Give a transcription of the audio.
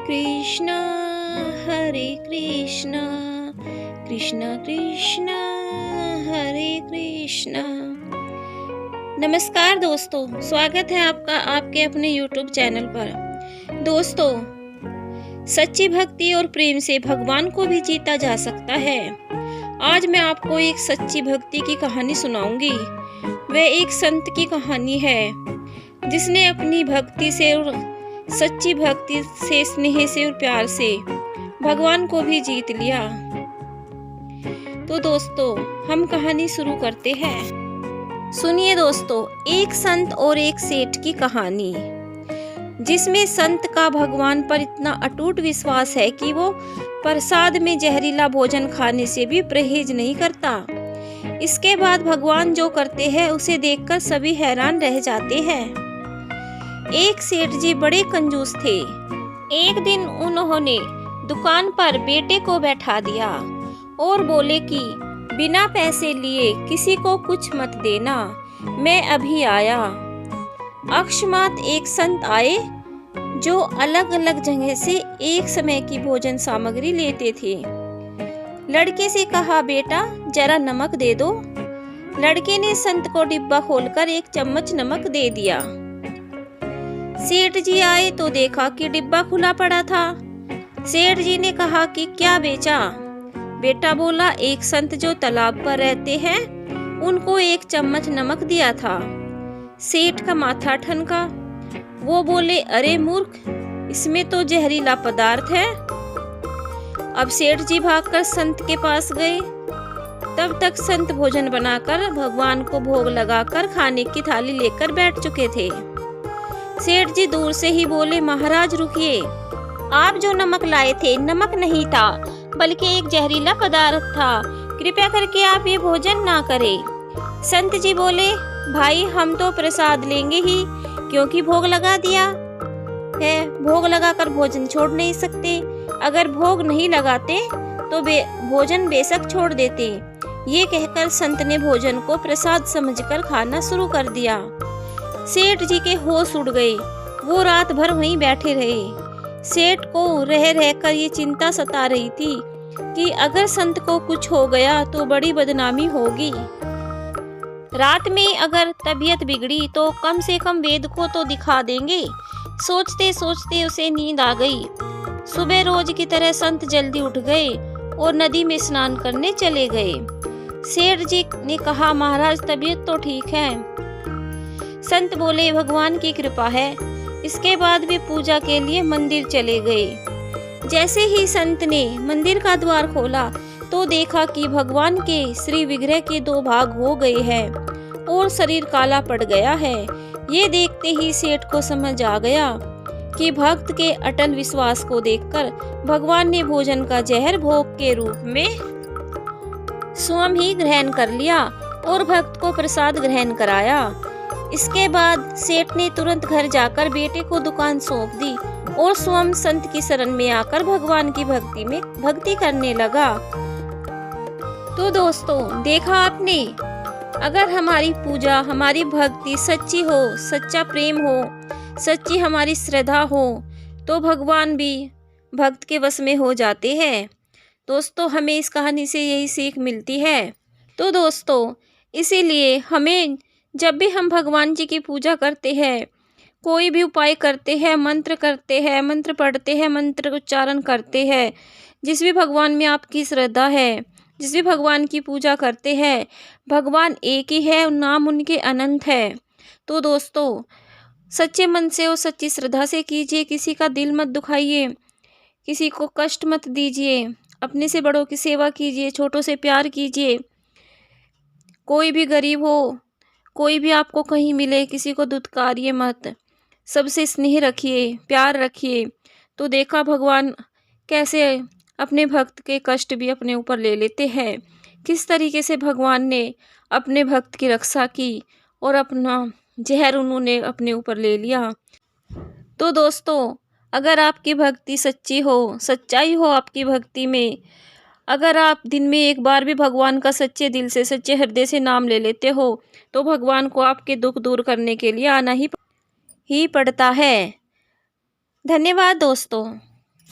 कृष्ण कृष्ण कृष्ण कृष्ण हरे कृष्ण। नमस्कार दोस्तों, स्वागत है आपका आपके अपने YouTube चैनल पर। दोस्तों, सच्ची भक्ति और प्रेम से भगवान को भी जीता जा सकता है। आज मैं आपको एक सच्ची भक्ति की कहानी सुनाऊंगी। वह एक संत की कहानी है जिसने अपनी भक्ति से और सच्ची भक्ति से, स्नेह से और प्यार से भगवान को भी जीत लिया। तो दोस्तों, हम कहानी शुरू करते हैं। सुनिए दोस्तों, एक संत और एक सेठ की कहानी, जिसमें संत का भगवान पर इतना अटूट विश्वास है कि वो प्रसाद में जहरीला भोजन खाने से भी परहेज नहीं करता। इसके बाद भगवान जो करते हैं उसे देखकर सभी हैरान रह जाते हैं। एक सेठ जी बड़े कंजूस थे। एक दिन उन्होंने दुकान पर बेटे को बैठा दिया और बोले कि बिना पैसे लिए किसी को कुछ मत देना, मैं अभी आया। अकस्मात एक संत आए जो अलग अलग जगह से एक समय की भोजन सामग्री लेते थे। लड़के से कहा, बेटा जरा नमक दे दो। लड़के ने संत को डिब्बा खोलकर एक चम्मच नमक दे दिया। सेठ जी आए तो देखा कि डिब्बा खुला पड़ा था। सेठ जी ने कहा कि क्या बेचा? बेटा बोला, एक संत जो तालाब पर रहते हैं उनको एक चम्मच नमक दिया था। सेठ का माथा ठनका। वो बोले, अरे मूर्ख, इसमें तो जहरीला पदार्थ है। अब सेठ जी भागकर संत के पास गए। तब तक संत भोजन बनाकर भगवान को भोग लगाकर खाने की थाली लेकर बैठ चुके थे। सेठ जी दूर से ही बोले, महाराज रुकिए, आप जो नमक लाए थे नमक नहीं था बल्कि एक जहरीला पदार्थ था। कृपया करके आप ये भोजन ना करें। संत जी बोले, भाई हम तो प्रसाद लेंगे ही, क्योंकि भोग लगा दिया है। भोग लगाकर भोजन छोड़ नहीं सकते। अगर भोग नहीं लगाते तो भोजन बेशक छोड़ देते। ये कहकर संत ने भोजन को प्रसाद समझकर खाना शुरू कर दिया। सेठ जी के होश उड़ गए। वो रात भर वहीं बैठे रहे। सेठ को रह रहकर ये चिंता सता रही थी कि अगर संत को कुछ हो गया तो बड़ी बदनामी होगी। रात में अगर तबीयत बिगड़ी तो कम से कम वेद को तो दिखा देंगे। सोचते सोचते उसे नींद आ गई। सुबह रोज की तरह संत जल्दी उठ गए और नदी में स्नान करने चले गए। सेठ जी ने कहा, महाराज तबीयत तो ठीक है। संत बोले, भगवान की कृपा है। इसके बाद वे पूजा के लिए मंदिर चले गए। जैसे ही संत ने मंदिर का द्वार खोला तो देखा कि भगवान के श्री विग्रह के दो भाग हो गए हैं और शरीर काला पड़ गया है। ये देखते ही सेठ को समझ आ गया कि भक्त के अटल विश्वास को देखकर भगवान ने भोजन का जहर भोग के रूप में स्वयं ही ग्रहण कर लिया और भक्त को प्रसाद ग्रहण कराया। इसके बाद सेठ ने तुरंत घर जाकर बेटे को दुकान सौंप दी और स्वयं संत की शरण में आकर भगवान की भक्ति करने लगा। तो दोस्तों, देखा आपने, अगर हमारी पूजा, हमारी भक्ति सच्ची हो, सच्चा प्रेम हो, सच्ची हमारी श्रद्धा हो तो भगवान भी भक्त के वश में हो जाते हैं। दोस्तों, हमें इस कहानी से यही सीख मिलती है। तो दोस्तों, इसीलिए हमें जब भी हम भगवान जी की पूजा करते हैं, कोई भी उपाय करते हैं, मंत्र करते हैं, मंत्र पढ़ते हैं, मंत्र उच्चारण करते हैं, जिस भी भगवान में आपकी श्रद्धा है, जिस भी भगवान की पूजा करते हैं, भगवान एक ही है, नाम उनके अनंत है। तो दोस्तों, सच्चे मन से और सच्ची श्रद्धा से कीजिए। किसी का दिल मत दुखाइए, किसी को कष्ट मत दीजिए, अपने से बड़ों की सेवा कीजिए, छोटों से प्यार कीजिए। कोई भी गरीब हो, कोई भी आपको कहीं मिले, किसी को दुत्कारिए मत। सबसे स्नेह रखिए, प्यार रखिए। तो देखा भगवान कैसे अपने भक्त के कष्ट भी अपने ऊपर ले लेते हैं। किस तरीके से भगवान ने अपने भक्त की रक्षा की और अपना जहर उन्होंने अपने ऊपर ले लिया। तो दोस्तों, अगर आपकी भक्ति सच्ची हो, सच्चाई हो आपकी भक्ति में, अगर आप दिन में एक बार भी भगवान का सच्चे दिल से, सच्चे हृदय से नाम ले लेते हो तो भगवान को आपके दुख दूर करने के लिए आना ही पड़ता है। धन्यवाद दोस्तों।